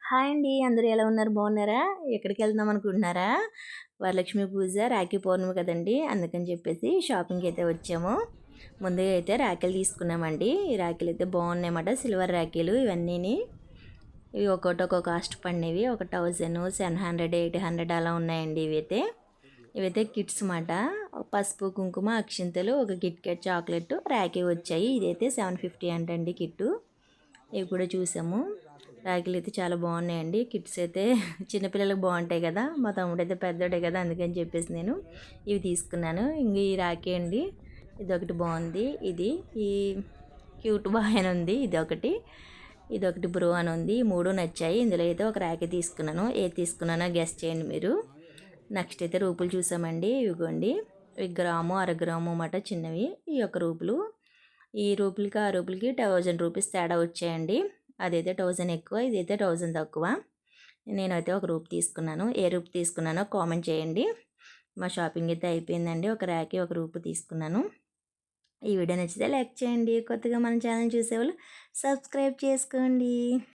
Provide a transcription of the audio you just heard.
Hi అండి. అందరూ ఎలా ఉన్నారు? బాగున్నారా? ఎక్కడికి వెళ్దాం అనుకుంటున్నారా? వరలక్ష్మి పూజ, రాఖీ పౌర్ణమి కదండి. అందుకని చెప్పేసి షాపింగ్కి అయితే వచ్చాము. ముందుగా అయితే రాఖీలు తీసుకున్నామండి. ఈ రాఖీలు అయితే బాగున్నాయన్నమాట. సిల్వర్ రాఖీలు ఇవన్నీని. ఇవి ఒక్కొక్కటి ఒక్కొక్క కాస్ట్ పడినవి. ఒక 1000, 700, 800 అలా ఉన్నాయండి ఇవైతే. ఇవైతే కిట్స్ మాట. పసుపు, కుంకుమ, అక్షింతలు, ఒక కిట్ క్యాట్ చాక్లెట్, రాఖీ వచ్చాయి. ఇదైతే 750 అంటండి కిట్టు. ఇవి కూడా చూసాము. రాఖీలు అయితే చాలా బాగున్నాయండి. కిట్స్ అయితే చిన్నపిల్లలకు బాగుంటాయి కదా. మా తమ్ముడు అయితే పెద్దోడే కదా, అందుకని చెప్పేసి నేను ఇవి తీసుకున్నాను. ఇంక ఈ రాఖీ అండి, ఇదొకటి బాగుంది. ఇది ఈ క్యూట్ బాయ్ అని ఉంది. ఇదొకటి బ్రో అని ఉంది. ఈ మూడు నచ్చాయి. ఇందులో అయితే ఒక రాఖీ తీసుకున్నాను. ఏది తీసుకున్నానో గెస్ చేయండి మీరు. నెక్స్ట్ అయితే రూపులు చూసామండి. ఇవిగోండి, ఇవి గ్రాము, అరగ్రాము అన్నమాట, చిన్నవి. ఈ యొక్క రూపులు, ఈ రూపులకి ఆ రూపులకి 1000 రూపీస్ తేడా వచ్చాయండి. అదైతే 1000 ఎక్కువ, ఇదైతే 1000 తక్కువ. నేనైతే ఒక రూప్ తీసుకున్నాను. ఏ రూప్ తీసుకున్నానో కామెంట్ చేయండి. మా షాపింగ్ అయితే అయిపోయిందండి. ఒక రాఖీ, ఒక రూపు తీసుకున్నాను. ఈ వీడియో నచ్చితే లైక్ చేయండి. కొత్తగా మన ఛానల్ చూసేవాళ్ళు సబ్స్క్రైబ్ చేసుకోండి.